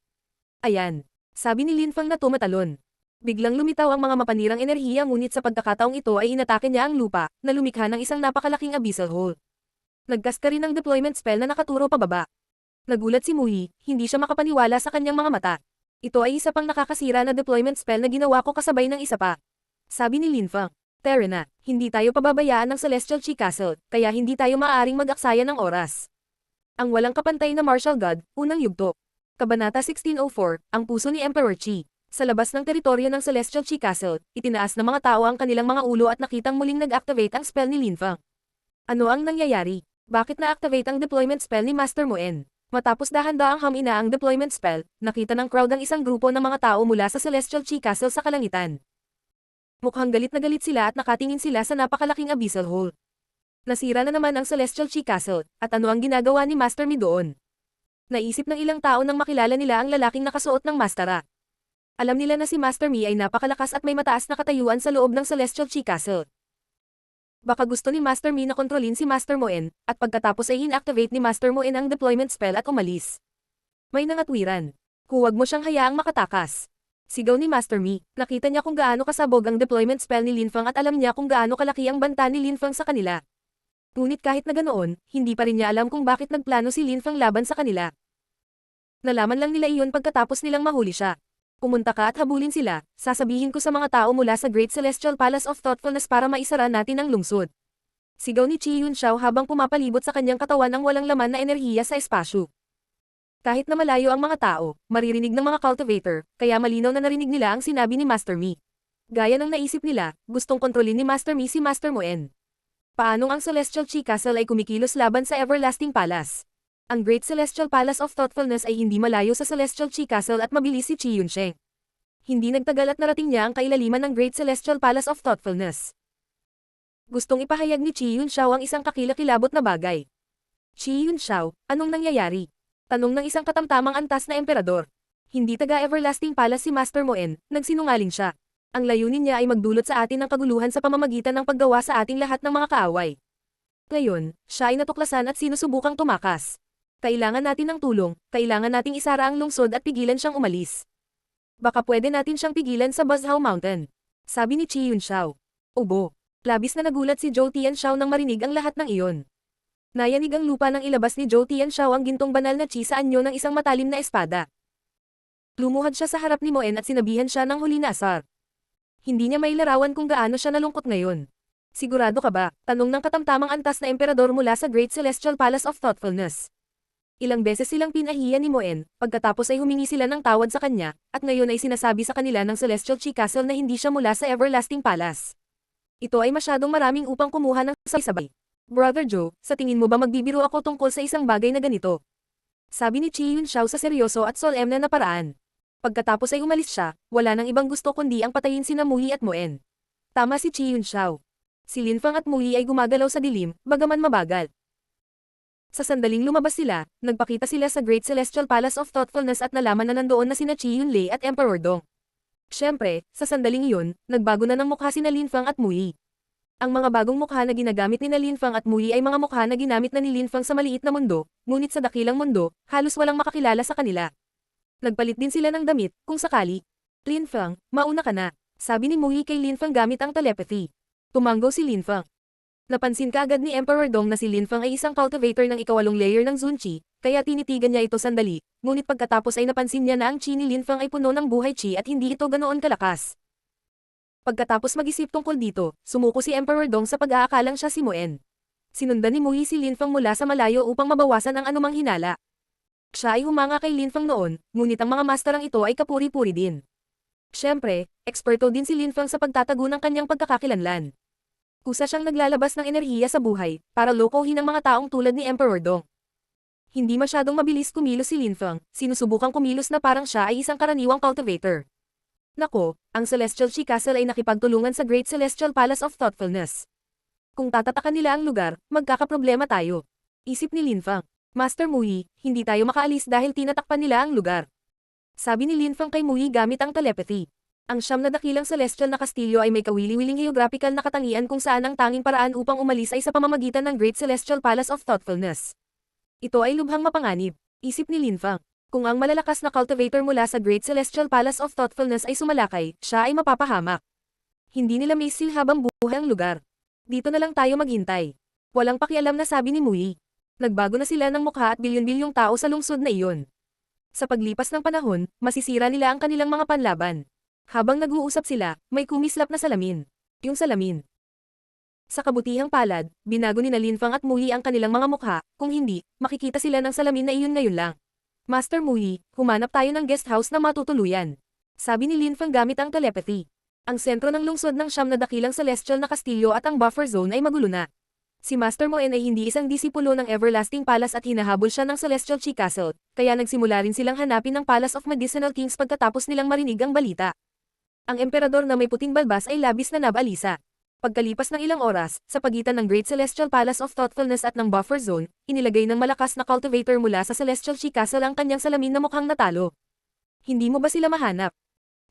Ayan, sabi ni Lin Feng na tumatalon. Biglang lumitaw ang mga mapanirang enerhiya ngunit sa pagkakataong ito ay inatake niya ang lupa, na lumikha ng isang napakalaking abyssal hole. Nagcast ka rin ng deployment spell na nakaturo pababa. Nagulat si Mui, hindi siya makapaniwala sa kanyang mga mata. Ito ay isa pang nakakasira na deployment spell na ginawa ko kasabay ng isa pa. Sabi ni Lin Feng. Terena, hindi tayo pababayaan ng Celestial Chi Castle, kaya hindi tayo maaaring mag-aksaya ng oras. Ang walang kapantay na martial god, unang yugto. Kabanata 1604, ang puso ni Emperor Qi. Sa labas ng teritoryo ng Celestial Chi Castle, itinaas ng mga tao ang kanilang mga ulo at nakitang muling nag-activate ang spell ni Lin Feng. Ano ang nangyayari? Bakit na-activate ang deployment spell ni Master Moen? Matapos dahan-daang hamina ang deployment spell, nakita ng crowd ang isang grupo ng mga tao mula sa Celestial Chi Castle sa kalangitan. Mukhang galit na galit sila at nakatingin sila sa napakalaking abyssal hole. Nasira na naman ang Celestial Chi Castle, at ano ang ginagawa ni Master Mi doon? Naisip ng ilang tao nang makilala nila ang lalaking nakasuot ng mastara. Alam nila na si Master Mi ay napakalakas at may mataas na katayuan sa loob ng Celestial Chi Castle. Baka gusto ni Master Mi na kontrolin si Master Moen, at pagkatapos ay inactivate ni Master Moen ang deployment spell at umalis. May nangatwiran. Huwag mo siyang hayaang makatakas. Sigaw ni Master Mi. Nakita niya kung gaano kasabog ang deployment spell ni Lin Feng at alam niya kung gaano kalaki ang banta ni Lin Feng sa kanila. Ngunit kahit na ganoon, hindi pa rin niya alam kung bakit nagplano si Lin Feng laban sa kanila. Nalaman lang nila iyon pagkatapos nilang mahuli siya. Pumunta ka at habulin sila, sasabihin ko sa mga tao mula sa Great Celestial Palace of Thoughtfulness para maisara natin ang lungsod. Sigaw ni Chi Yun Xiao habang pumapalibot sa kanyang katawan ang walang laman na enerhiya sa espasyo. Kahit na malayo ang mga tao, maririnig ng mga cultivator, kaya malinaw na narinig nila ang sinabi ni Master Mi. Gaya ng naisip nila, gustong kontrolin ni Master Mi si Master Moen. Paanong ang Celestial Chi Castle ay kumikilos laban sa Everlasting Palace? Ang Great Celestial Palace of Thoughtfulness ay hindi malayo sa Celestial Chi Castle at mabilis si Chi Yunsheng. Hindi nagtagal at narating niya ang kailaliman ng Great Celestial Palace of Thoughtfulness. Gustong ipahayag ni Chi Yun Xiao ang isang kakilakilabot na bagay. Chi Yun Xiao, anong nangyayari? Tanong ng isang katamtamang antas na emperador. Hindi taga Everlasting Palace si Master Moen, nagsinungaling siya. Ang layunin niya ay magdulot sa atin ng kaguluhan sa pamamagitan ng paggawa sa ating lahat ng mga kaaway. Ngayon, siya ay natuklasan at sinusubukang tumakas. Kailangan natin ng tulong, kailangan nating isara ang lungsod at pigilan siyang umalis. Baka pwede natin siyang pigilan sa Buzzhao Mountain. Sabi ni Chi Yun Xiao. Obo. Labis na nagulat si Zhou Tian Xiao nang marinig ang lahat ng iyon. Nayanig ang lupa nang ilabas ni Zhou Tian Xiao ang gintong banal na chi sa anyo ng isang matalim na espada. Lumuhad siya sa harap ni Moen at sinabihan siya ng huli na asar. Hindi niya mailarawan kung gaano siya nalungkot ngayon. Sigurado ka ba? Tanong ng katamtamang antas na emperador mula sa Great Celestial Palace of Thoughtfulness. Ilang beses silang pinahiya ni Moen, pagkatapos ay humingi sila ng tawad sa kanya, at ngayon ay sinasabi sa kanila ng Celestial Chi Castle na hindi siya mula sa Everlasting Palace. Ito ay masyadong maraming upang kumuha ng sabay-sabay. Brother Joe, sa tingin mo ba magbibiro ako tungkol sa isang bagay na ganito? Sabi ni Chi Yun Xiao sa seryoso at solemne na paraan. Pagkatapos ay umalis siya, wala nang ibang gusto kundi ang patayin sina Mui at Moen. Tama si Chi Yun Xiao. Si Lin Feng at Mui ay gumagalaw sa dilim, bagaman mabagal. Sa sandaling lumabas sila, nagpakita sila sa Great Celestial Palace of Thoughtfulness at nalaman na nandoon na sina Chi Yun Lei at Emperor Dong. Siyempre, sa sandaling iyon, nagbago na ng mukha sina Lin Feng at Mui. Ang mga bagong mukha na ginagamit ni Lin Feng at Mui ay mga mukha na ginamit na ni Lin Feng sa maliit na mundo, ngunit sa dakilang mundo, halos walang makakilala sa kanila. Nagpalit din sila ng damit, kung sakali. Lin Feng, mauna ka na, sabi ni Mui kay Lin Feng gamit ang telepathy. Tumanggo si Lin Feng. Napansin kaagad ni Emperor Dong na si Lin Feng ay isang cultivator ng ikawalong layer ng Zun Chi, kaya tinitigan niya ito sandali, ngunit pagkatapos ay napansin niya na ang chi ni Lin Feng ay puno ng buhay chi at hindi ito ganoon kalakas. Pagkatapos mag-isip tungkol dito, sumuko si Emperor Dong sa pag-aakalang siya si Moen. Sinundan ni Mui si Lin Feng mula sa malayo upang mabawasan ang anumang hinala. Siya ay humanga kay Lin Feng noon, ngunit ang mga masterang ito ay kapuri-puri din. Siyempre, eksperto din si Lin Feng sa pagtatago ng kanyang pagkakakilanlan. Kusa siyang naglalabas ng enerhiya sa buhay, para lokohin ang mga taong tulad ni Emperor Dong. Hindi masyadong mabilis kumilos si Lin Feng, sinusubukang kumilos na parang siya ay isang karaniwang cultivator. Nako, ang Celestial Chi Castle ay nakipagtulungan sa Great Celestial Palace of Thoughtfulness. Kung tatatakan nila ang lugar, magkakaproblema tayo. Isip ni Lin Feng. Master Mui, hindi tayo makaalis dahil tinatakpan nila ang lugar. Sabi ni Lin Feng kay Mui gamit ang telepathy. Ang siyam na dakilang celestial na kastilyo ay may kawili-wiling geographical na katangian kung saan ang tanging paraan upang umalis ay sa pamamagitan ng Great Celestial Palace of Thoughtfulness. Ito ay lubhang mapanganib, isip ni Lin Feng. Kung ang malalakas na cultivator mula sa Great Celestial Palace of Thoughtfulness ay sumalakay, siya ay mapapahamak. Hindi nila maisil habang buhay ang lugar. Dito na lang tayo maghintay. Walang pakialam na sabi ni Mui. Nagbago na sila ng mukha at bilyon-bilyong tao sa lungsod na iyon. Sa paglipas ng panahon, masisira nila ang kanilang mga panlaban. Habang nag-uusap sila, may kumislap na salamin. Yung salamin. Sa kabutihang palad, binago ni Lin Feng at Mui ang kanilang mga mukha, kung hindi, makikita sila ng salamin na iyon ngayon lang. Master Mui, humanap tayo ng guest house na matutuluyan. Sabi ni Lin Feng gamit ang telepathy. Ang sentro ng lungsod ng siyam na dakilang celestial na kastilyo at ang buffer zone ay magulo na. Si Master Moen ay hindi isang disipulo ng Everlasting Palace at hinahabol siya ng Celestial Chi Castle, kaya nagsimula rin silang hanapin ng Palace of Medicinal Kings pagkatapos nilang marinig ang balita. Ang emperador na may puting balbas ay labis na nabalisa. Pagkalipas ng ilang oras, sa pagitan ng Great Celestial Palace of Thoughtfulness at ng Buffer Zone, inilagay ng malakas na cultivator mula sa Celestial Chi Castle ang kanyang salamin na mukhang natalo. Hindi mo ba sila mahanap?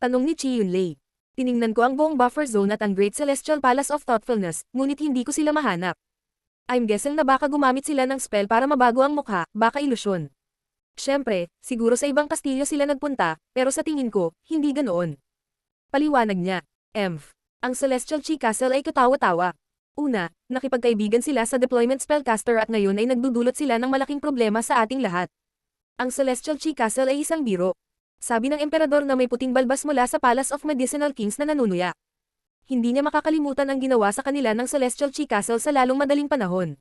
Tanong ni Chi Yunlei. Tiningnan ko ang buong Buffer Zone at ang Great Celestial Palace of Thoughtfulness, ngunit hindi ko sila mahanap. I'm guessing na baka gumamit sila ng spell para mabago ang mukha, baka ilusyon. Siyempre, siguro sa ibang kastilyo sila nagpunta, pero sa tingin ko, hindi ganoon. Paliwanag niya. Ang Celestial Chi Castle ay katawa-tawa. Una, nakipagkaibigan sila sa deployment spellcaster at ngayon ay nagdudulot sila ng malaking problema sa ating lahat. Ang Celestial Chi Castle ay isang biro. Sabi ng emperador na may puting balbas mula sa Palace of Medicinal Kings na nanunuya. Hindi niya makakalimutan ang ginawa sa kanila ng Celestial Chi Castle sa lalong madaling panahon.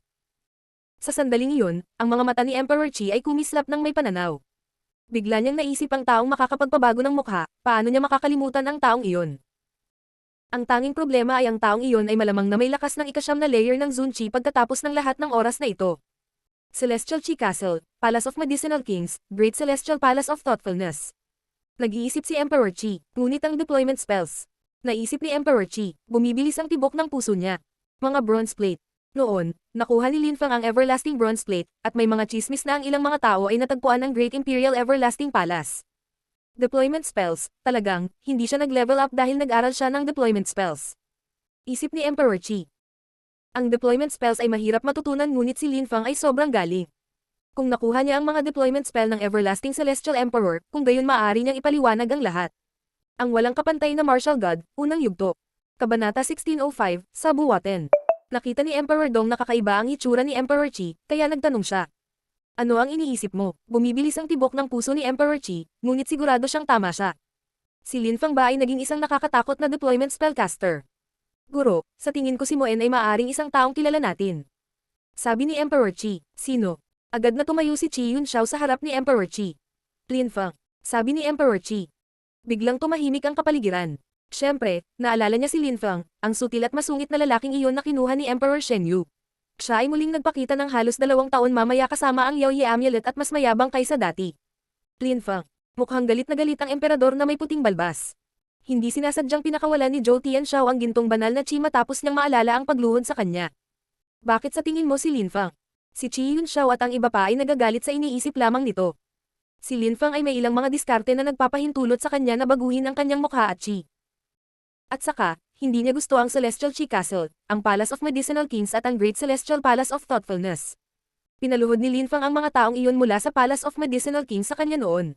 Sa sandaling iyon, ang mga mata ni Emperor Chi ay kumislap ng may pananaw. Bigla niyang naisip ang taong makakapagpabago ng mukha, paano niya makakalimutan ang taong iyon. Ang tanging problema ay ang taong iyon ay malamang na may lakas ng ikasyam na layer ng Zun Chi pagkatapos ng lahat ng oras na ito. Celestial Chi Castle, Palace of Medicinal Kings, Great Celestial Palace of Thoughtfulness. Nag-iisip si Emperor Chi, ngunit ang deployment spells. Naisip ni Emperor Chi, bumibilis ang tibok ng puso niya. Mga bronze plate. Noon, nakuha ni Lin Feng ang Everlasting Bronze Plate, at may mga chismis na ang ilang mga tao ay natagpuan ng Great Imperial Everlasting Palace. Deployment spells, talagang, hindi siya nag-level up dahil nag-aral siya ng deployment spells. Isip ni Emperor Chi. Ang deployment spells ay mahirap matutunan ngunit si Lin Feng ay sobrang galing. Kung nakuha niya ang mga deployment spell ng Everlasting Celestial Emperor, kung gayon maaari niyang ipaliwanag ang lahat. Ang walang kapantay na martial god, unang yugto. Kabanata 1605, sa Buwaten. Nakita ni Emperor Dong na kakaiba ang itsura ni Emperor Chi, kaya nagtanong siya. Ano ang iniisip mo? Bumibilis ang tibok ng puso ni Emperor Chi, ngunit sigurado siyang tama siya. Si Lin Feng ba ay naging isang nakakatakot na deployment spellcaster? Guro, sa tingin ko si Moen ay maaaring isang taong kilala natin. Sabi ni Emperor Chi. Sino? Agad na tumayo si Chi Yunxiao sa harap ni Emperor Chi. Lin Feng. Sabi ni Emperor Chi. Biglang tumahimik ang kapaligiran. Siyempre, naalala niya si Lin Feng, ang sutil at masungit na lalaking iyon na kinuha ni Emperor Shen Yu. Siya ay muling nagpakita ng halos 2 taon mamaya kasama ang Yao Ye Amulet at mas mayabang kaysa dati. Lin Feng. Mukhang galit na galit ang emperador na may puting balbas. Hindi sinasadyang pinakawalan ni Zhou Tianxiao ang gintong banal na chi matapos niyang maalala ang pagluhod sa kanya. Bakit sa tingin mo si Lin Feng? Si Chi Yunxiao at ang iba pa ay nagagalit sa iniisip lamang nito. Si Lin Feng ay may ilang mga diskarte na nagpapahintulot sa kanya na baguhin ang kanyang mukha at chi. At saka, hindi niya gusto ang Celestial Chi Castle, ang Palace of Medicinal Kings at ang Great Celestial Palace of Thoughtfulness. Pinaluhod ni Lin Feng ang mga taong iyon mula sa Palace of Medicinal Kings sa kanya noon.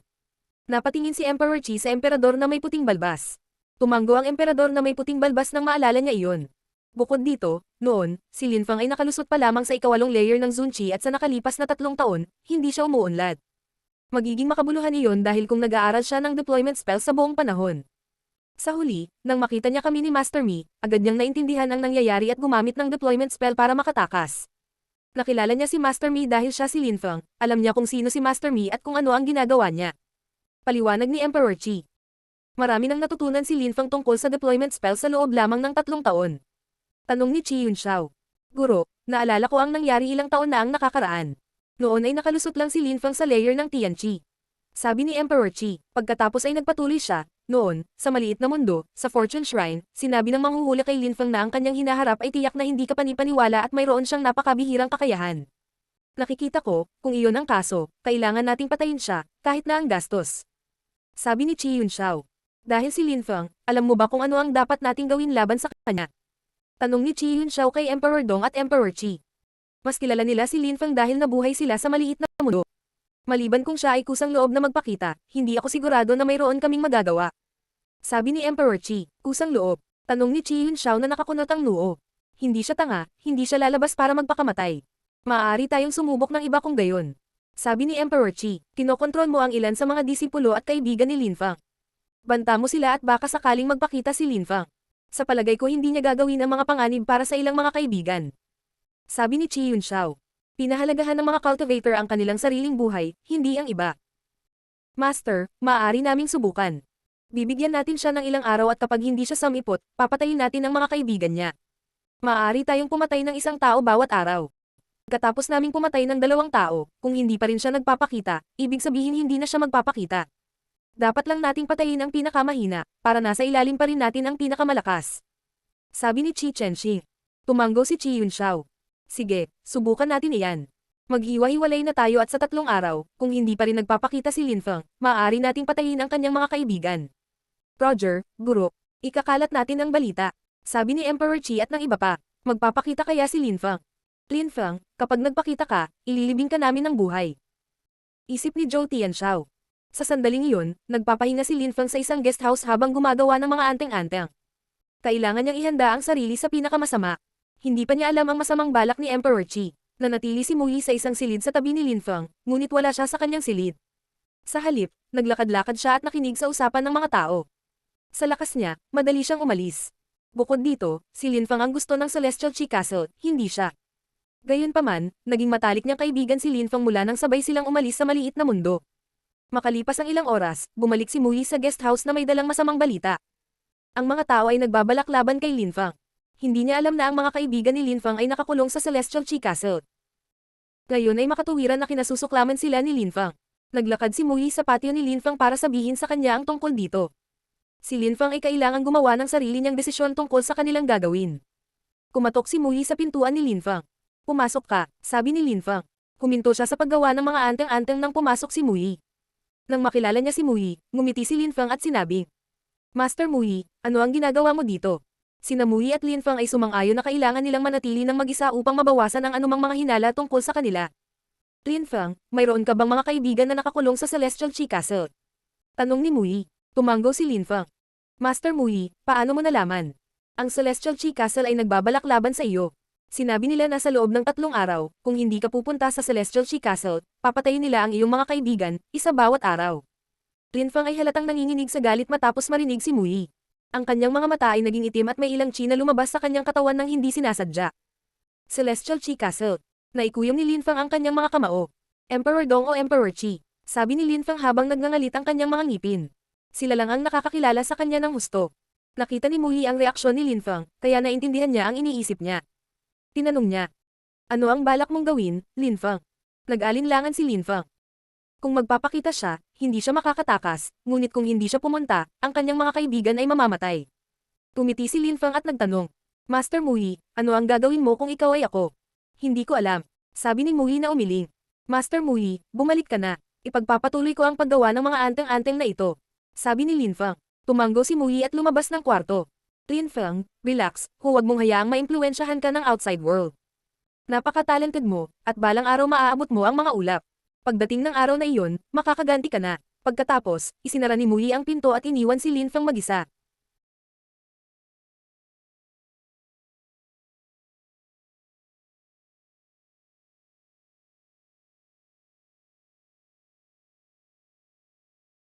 Napatingin si Emperor Chi sa emperador na may puting balbas. Tumanggo ang emperador na may puting balbas nang maalala niya iyon. Bukod dito, noon, si Lin Feng ay nakalusot pa lamang sa ikawalong layer ng Zun Chi at sa nakalipas na 3 taon, hindi siya umuunlad. Magiging makabuluhan iyon dahil kung nag-aaral siya ng deployment spell sa buong panahon. Sa huli, nang makita niya kami ni Master Mi, agad niyang naintindihan ang nangyayari at gumamit ng deployment spell para makatakas. Nakilala niya si Master Mi dahil siya si Lin Feng, alam niya kung sino si Master Mi at kung ano ang ginagawa niya. Paliwanag ni Emperor Chi. Marami nang natutunan si Lin Feng tungkol sa deployment spell sa loob lamang ng 3 taon. Tanong ni Chi Yunxiao. Guro, naalala ko ang nangyari ilang taon na ang nakakaraan. Noon ay nakalusot lang si Lin Feng sa layer ng Tianqi. Sabi ni Emperor Chi, pagkatapos ay nagpatuloy siya, noon, sa maliit na mundo, sa Fortune Shrine, sinabi ng manghuhuli kay Lin Feng na ang kanyang hinaharap ay tiyak na hindi kapanipaniwala at mayroon siyang napakabihirang kakayahan. Nakikita ko, kung iyon ang kaso, kailangan nating patayin siya, kahit na ang gastos. Sabi ni Chi Yunxiao. Dahil si Lin Feng, alam mo ba kung ano ang dapat nating gawin laban sa kanya? Tanong ni Chi Yunxiao kay Emperor Dong at Emperor Chi. Mas kilala nila si Lin Feng dahil nabuhay sila sa maliit na mundo. Maliban kung siya ay kusang loob na magpakita, hindi ako sigurado na mayroon kaming magagawa. Sabi ni Emperor Chi, kusang loob. Tanong ni Chi Yunxiao na nakakunot ang noo. Hindi siya tanga, hindi siya lalabas para magpakamatay. Maaari tayong sumubok ng iba kung gayon. Sabi ni Emperor Chi, kinokontrol mo ang ilan sa mga disipulo at kaibigan ni Lin Feng. Banta mo sila at baka sakaling magpakita si Lin Feng. Sa palagay ko hindi niya gagawin ang mga panganib para sa ilang mga kaibigan. Sabi ni Chi Yunxiao. Pinahalagahan ng mga cultivator ang kanilang sariling buhay, hindi ang iba. Master, maaari naming subukan. Bibigyan natin siya ng ilang araw at kapag hindi siya sumipot, papatayin natin ang mga kaibigan niya. Maaari tayong pumatay ng isang tao bawat araw. Katapos naming pumatay ng 2 tao, kung hindi pa rin siya nagpapakita, ibig sabihin hindi na siya magpapakita. Dapat lang nating patayin ang pinakamahina, para nasa ilalim pa rin natin ang pinakamalakas. Sabi ni Chi Chenxi. Tumanggo si Chi Yunxiao. Sige, subukan natin iyan. Maghiwa-hiwalay na tayo at sa 3 araw, kung hindi pa rin nagpapakita si Lin Feng, maaari nating patayin ang kanyang mga kaibigan. Roger, guro, ikakalat natin ang balita. Sabi ni Emperor Qi at ng iba pa. Magpapakita kaya si Lin Feng? Lin Feng, kapag nagpakita ka, ililibing ka namin ng buhay. Isip ni Zhou Tianxiao. Sa sandaling iyon, nagpapahinga si Lin Feng sa isang guest house habang gumagawa ng mga anteng-anteng. Kailangan niyang ihanda ang sarili sa pinakamasama. Hindi pa niya alam ang masamang balak ni Emperor Qi. Nanatili si Mu Yi sa isang silid sa tabi ni Lin Feng, ngunit wala siya sa kanyang silid. Sa halip, naglakad-lakad siya at nakinig sa usapan ng mga tao. Sa lakas niya, madali siyang umalis. Bukod dito, si Lin Feng ang gusto ng Celestial Chi Castle, hindi siya. Gayunpaman, naging matalik niyang kaibigan si Lin Feng mula nang sabay silang umalis sa maliit na mundo. Makalipas ang ilang oras, bumalik si Mu Yi sa guest house na may dalang masamang balita. Ang mga tao ay nagbabalak laban kay Lin Feng. Hindi niya alam na ang mga kaibigan ni Lin Feng ay nakakulong sa Celestial Chi Castle. Ngayon ay makatuwiran na kinasusuklaman sila ni Lin Feng. Naglakad si Mu Yi sa patio ni Lin Feng para sabihin sa kanya ang tungkol dito. Si Lin Feng ay kailangang gumawa ng sarili niyang desisyon tungkol sa kanilang gagawin. Kumatok si Mu Yi sa pintuan ni Lin Feng. Pumasok ka, sabi ni Lin Feng. Huminto siya sa paggawa ng mga anteng-anteng nang pumasok si Mu Yi. Nang makilala niya si Mu Yi, ngumiti si Lin Feng at sinabi, Master Mu Yi, ano ang ginagawa mo dito? Sina Mu Yi at Lin Feng ay sumang-ayon na kailangan nilang manatili ng mag-isa upang mabawasan ang anumang mga hinala tungkol sa kanila. Lin Feng, mayroon ka bang mga kaibigan na nakakulong sa Celestial Chi Castle? Tanong ni Mu Yi. Tumanggo si Lin Feng. Master Mu Yi, paano mo nalaman? Ang Celestial Chi Castle ay nagbabalak laban sa iyo. Sinabi nila na sa loob ng 3 araw, kung hindi ka pupunta sa Celestial Chi Castle, papatayin nila ang iyong mga kaibigan, isa bawat araw. Lin Feng ay halatang nanginginig sa galit matapos marinig si Mu Yi. Ang kanyang mga mata ay naging itim at may ilang chi na lumabas sa kanyang katawan nang hindi sinasadya. Celestial Chi Castle. Naikuyom ni Lin Feng ang kanyang mga kamao. Emperor Dong o Emperor Qi. Sabi ni Lin Feng habang nagngangalit ang kanyang mga ngipin. Sila lang ang nakakakilala sa kanya ng husto. Nakita ni Mu Yi ang reaksyon ni Lin Feng, kaya naintindihan niya ang iniisip niya. Tinanong niya, ano ang balak mong gawin, Lin Feng? Nag-alinlangan si Lin Feng. Kung magpapakita siya, hindi siya makakatakas, ngunit kung hindi siya pumunta, ang kanyang mga kaibigan ay mamamatay. Tumiti si Lin Feng at nagtanong, Master Mu Yi, ano ang gagawin mo kung ikaw ay ako? Hindi ko alam. Sabi ni Mu Yi na umiling. Master Mu Yi, bumalik ka na. Ipagpapatuloy ko ang paggawa ng mga anteng-anteng na ito. Sabi ni Lin Feng. Tumanggo si Mu Yi at lumabas ng kwarto. Lin Feng, relax, huwag mong hayaang maimpluwensyahan ka ng outside world. Napaka-talented mo, at balang araw maaabot mo ang mga ulap. Pagdating ng araw na iyon, makakaganti ka na. Pagkatapos, isinara ni Mu Yi ang pinto at iniwan si Lin Feng mag-isa.